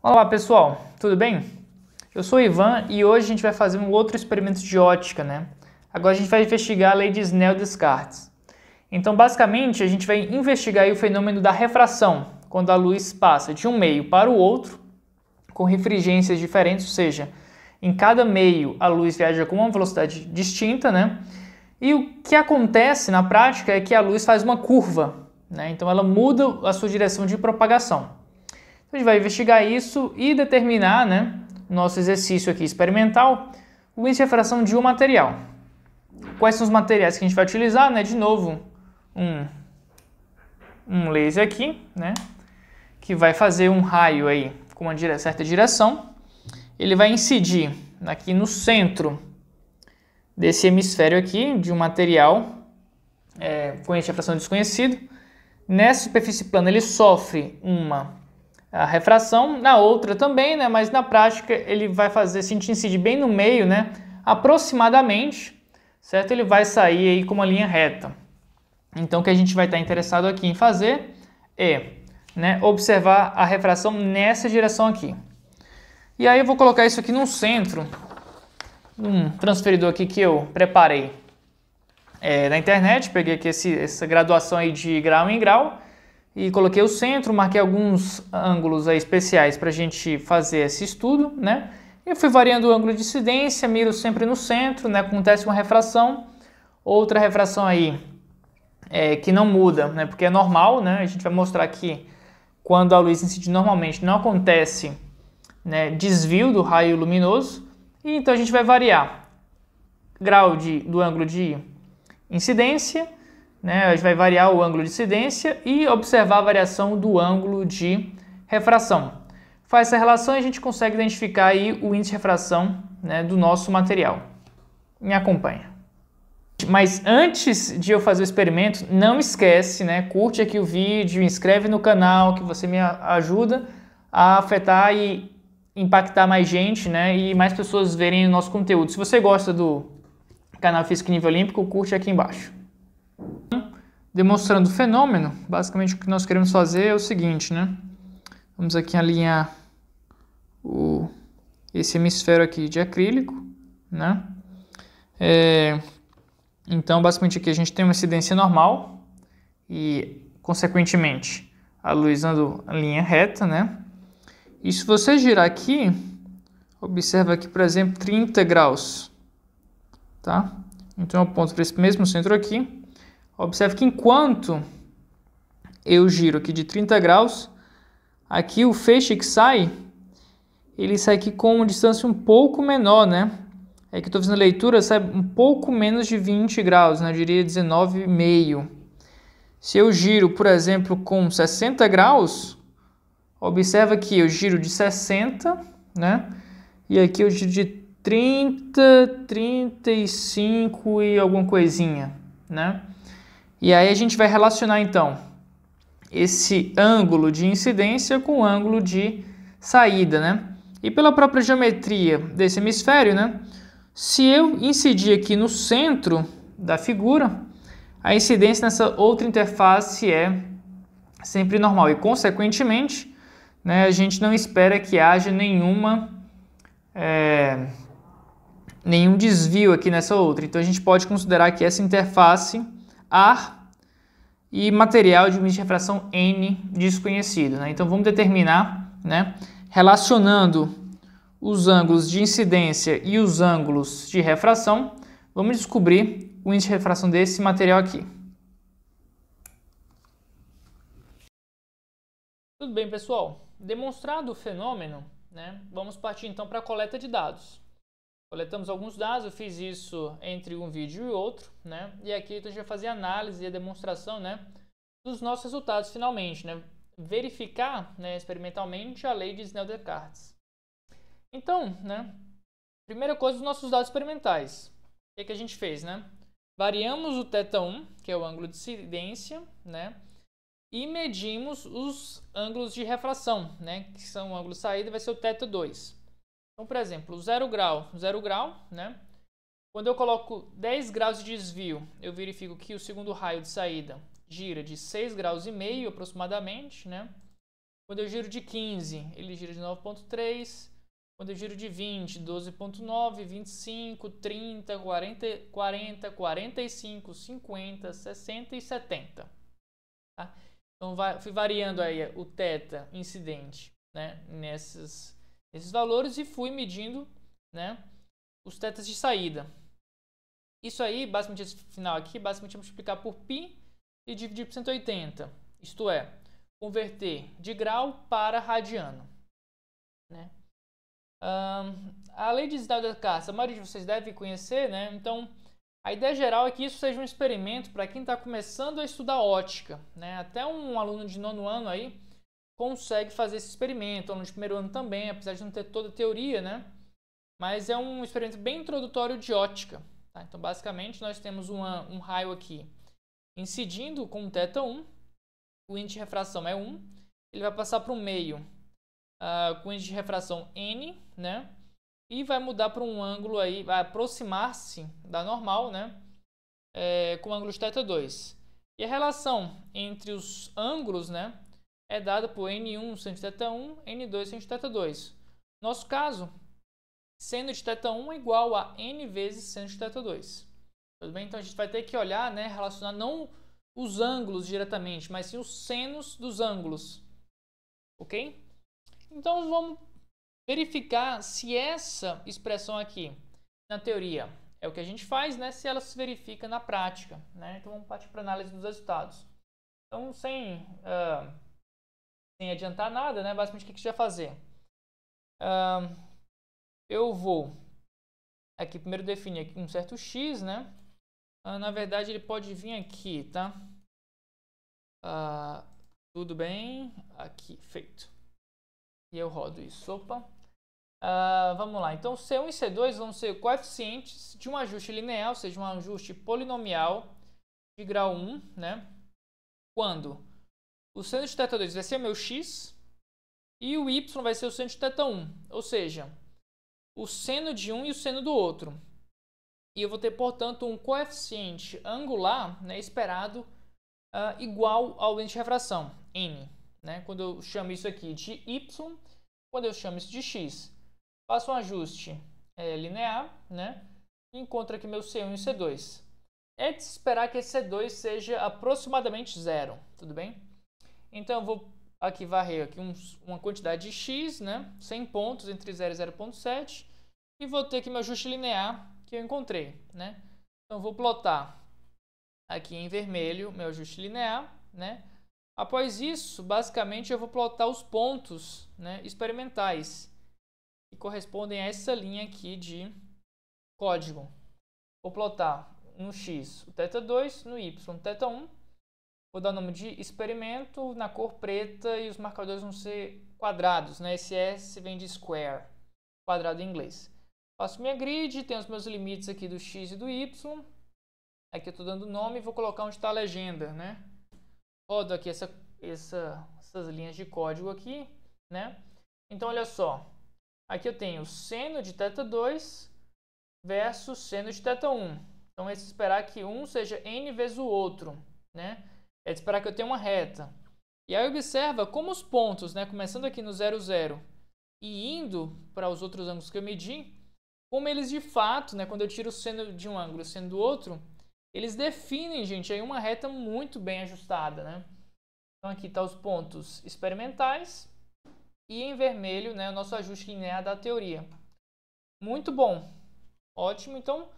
Olá pessoal, tudo bem? Eu sou o Ivan e hoje a gente vai fazer um outro experimento de ótica, né? Agora a gente vai investigar a lei de Snell-Descartes. Então basicamente a gente vai investigar aí o fenômeno da refração, quando a luz passa de um meio para o outro, com refringências diferentes, ou seja, em cada meio a luz viaja com uma velocidade distinta, né? E o que acontece na prática é que a luz faz uma curva, né? Então ela muda a sua direção de propagação. Então, a gente vai investigar isso e determinar, né, nosso exercício aqui experimental, o índice de refração de um material. Quais são os materiais que a gente vai utilizar? Né? De novo, um laser aqui, né, que vai fazer um raio aí com uma certa direção. Ele vai incidir aqui no centro desse hemisfério aqui, de um material com índice de refração desconhecido. Nessa superfície plana ele sofre a refração, na outra também, né? Mas na prática ele vai fazer, se a gente incidir bem no meio, né? Aproximadamente, certo? Ele vai sair aí com uma linha reta. Então o que a gente vai estar interessado aqui em fazer é, né, observar a refração nessa direção aqui. E aí eu vou colocar isso aqui no centro, um transferidor aqui que eu preparei na internet, peguei aqui essa graduação aí de grau em grau, e coloquei o centro, marquei alguns ângulos aí especiais para a gente fazer esse estudo, né? Eu fui variando o ângulo de incidência, miro sempre no centro, né? Acontece uma refração, outra refração aí que não muda, né? Porque é normal, né? A gente vai mostrar que quando a luz incide normalmente não acontece, né, desvio do raio luminoso, e então a gente vai variar grau do ângulo de incidência, né? A gente vai variar o ângulo de incidência e observar a variação do ângulo de refração. Faz essa relação e a gente consegue identificar aí o índice de refração, né, do nosso material. Me acompanha. Mas antes de eu fazer o experimento, não esquece, né, curte aqui o vídeo, inscreve no canal que você me ajuda a afetar e impactar mais gente, né, e mais pessoas verem o nosso conteúdo. Se você gosta do canal Física Nível Olímpico, curte aqui embaixo. Demonstrando o fenômeno, basicamente o que nós queremos fazer é o seguinte, né? Vamos aqui alinhar esse hemisfério aqui de acrílico, né? Então, basicamente aqui a gente tem uma incidência normal e, consequentemente, a luz anda em linha reta, né? E se você girar aqui, observa aqui, por exemplo, 30 graus, tá? Então, eu aponto para esse mesmo centro aqui. Observe que enquanto eu giro aqui de 30 graus, aqui o feixe que sai, ele sai aqui com uma distância um pouco menor, né? É que eu estou fazendo a leitura, sai um pouco menos de 20 graus, né? Eu diria 19,5. Se eu giro, por exemplo, com 60 graus, observa que eu giro de 60, né? E aqui eu giro de 30, 35 e alguma coisinha, né? E aí a gente vai relacionar então esse ângulo de incidência com o ângulo de saída, né? E pela própria geometria desse hemisfério, né? Se eu incidir aqui no centro da figura, a incidência nessa outra interface é sempre normal e, consequentemente, né, a gente não espera que haja nenhum desvio aqui nessa outra. Então a gente pode considerar que essa interface ar e material de índice de refração N desconhecido, né? Então vamos determinar, né, relacionando os ângulos de incidência e os ângulos de refração, vamos descobrir o índice de refração desse material aqui. Tudo bem, pessoal? Demonstrado o fenômeno, né, vamos partir então para a coleta de dados. Coletamos alguns dados, eu fiz isso entre um vídeo e outro, né? E aqui então, a gente vai fazer a análise e a demonstração, né, dos nossos resultados finalmente, né? Verificar, né, experimentalmente a lei de Snell-Descartes. Então, né, primeira coisa, os nossos dados experimentais. O que a gente fez, né? Variamos o θ1, que é o ângulo de incidência, né? E medimos os ângulos de refração, né? Que são o ângulo de saída, vai ser o θ2. Então, por exemplo, 0 grau, né? Quando eu coloco 10 graus de desvio, eu verifico que o segundo raio de saída gira de 6,5 graus aproximadamente, né? Quando eu giro de 15, ele gira de 9,3. Quando eu giro de 20, 12,9, 25, 30, 40, 45, 50, 60 e 70. Tá? Então, fui variando aí o θ incidente, né, nesses valores e fui medindo, né, os θs de saída. Isso aí, basicamente, esse final aqui, basicamente é multiplicar por π e dividir por 180. Isto é, converter de grau para radiano. Né? A lei de Snyder-Lance, a maioria de vocês deve conhecer, né? Então, a ideia geral é que isso seja um experimento para quem está começando a estudar ótica. Né? Até um aluno de 9º ano aí consegue fazer esse experimento, aluno de 1º ano também, apesar de não ter toda a teoria, né? Mas é um experimento bem introdutório de ótica. Tá? Então, basicamente, nós temos um raio aqui incidindo com θ1, o índice de refração é 1, ele vai passar para o meio com índice de refração n, né? E vai mudar para um ângulo aí, vai aproximar-se da normal, né? Com o ângulo de θ2. E a relação entre os ângulos, né, é dada por n1 sin de θ1, n2 sin de θ2. Nosso caso, seno de θ1 é igual a n vezes seno de θ2. Tudo bem? Então a gente vai ter que olhar, né, relacionar não os ângulos diretamente, mas sim os senos dos ângulos. Ok? Então vamos verificar se essa expressão aqui, na teoria, é o que a gente faz, né, se ela se verifica na prática. Né? Então vamos partir para a análise dos resultados. Então, sem adiantar nada, né, basicamente o que a gente vai fazer? Eu vou aqui primeiro definir aqui um certo x, né? Na verdade, ele pode vir aqui, tá? Tudo bem. Aqui, feito. E eu rodo isso. Opa. Vamos lá. Então, C1 e C2 vão ser coeficientes de um ajuste linear, ou seja, um ajuste polinomial de grau 1, né? Quando o seno de θ2 vai ser meu x e o y vai ser o seno de θ1, ou seja, o seno de um e o seno do outro. E eu vou ter, portanto, um coeficiente angular, né, esperado igual ao índice de refração, n. Né? Quando eu chamo isso aqui de y, quando eu chamo isso de x. Faço um ajuste linear, né? E encontro aqui meu C1 e C2. É de se esperar que esse C2 seja aproximadamente zero, tudo bem? Então eu vou aqui varrer aqui uma quantidade de x, né? 100 pontos entre 0 e 0,7. E vou ter aqui meu ajuste linear que eu encontrei, né? Então eu vou plotar aqui em vermelho meu ajuste linear, né? Após isso, basicamente eu vou plotar os pontos, né, experimentais que correspondem a essa linha aqui de código. Vou plotar no x o θ2, no y o θ1. Vou dar o nome de experimento na cor preta e os marcadores vão ser quadrados, né? Esse S vem de square, quadrado em inglês. Faço minha grid, tenho os meus limites aqui do x e do y. Aqui eu estou dando nome e vou colocar onde está a legenda, né? Rodo aqui essas linhas de código aqui, né? Então, olha só. Aqui eu tenho seno de θ2 versus seno de θ1. Então, é de esperar que um seja n vezes o outro, né? É de esperar que eu tenha uma reta. E aí, observa como os pontos, né? Começando aqui no 0, 0 e indo para os outros ângulos que eu medi, como eles de fato, né? Quando eu tiro o seno de um ângulo e o seno do outro, eles definem, gente, aí uma reta muito bem ajustada, né? Então, aqui estão os pontos experimentais e em vermelho, né, o nosso ajuste linear da teoria. Muito bom. Ótimo. Então,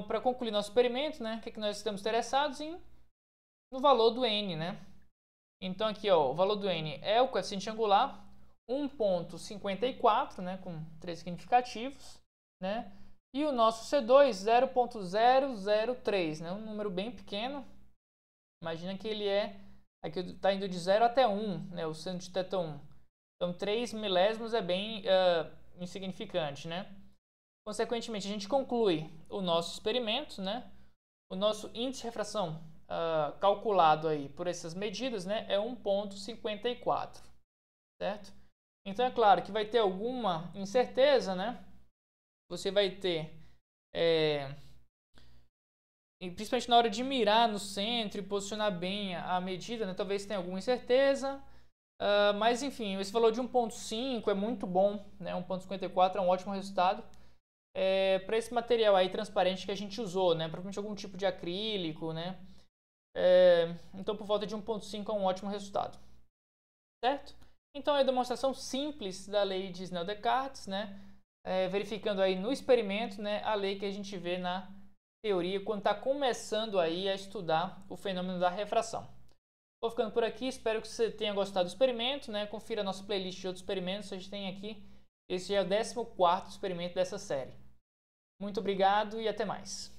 para concluir nosso experimento, né, o que nós estamos interessados no valor do n, né? Então, aqui, ó, o valor do n é o coeficiente angular, 1,54, né, com 3 significativos, né? E o nosso C2, 0,003, né? Um número bem pequeno. Imagina que ele aqui está indo de 0 até 1, né? O seno de θ1. Então, 3 milésimos é bem insignificante, né? Consequentemente, a gente conclui o nosso experimento, né? O nosso índice de refração calculado aí por essas medidas, né? É 1,54, certo? Então, é claro que vai ter alguma incerteza, né? Você vai ter, principalmente na hora de mirar no centro e posicionar bem a medida, né? Talvez tenha alguma incerteza, Mas enfim, esse valor de 1.5 é muito bom, né? 1.54 é um ótimo resultado. Para esse material aí transparente que a gente usou, né? Provavelmente algum tipo de acrílico, né? Então por volta de 1.5 é um ótimo resultado, certo? Então é a demonstração simples da lei de Snell-Descartes, né? Verificando aí no experimento, né, a lei que a gente vê na teoria quando está começando aí a estudar o fenômeno da refração. Vou ficando por aqui, espero que você tenha gostado do experimento, né? Confira a nossa playlist de outros experimentos, a gente tem aqui, esse é o 14º experimento dessa série. Muito obrigado e até mais.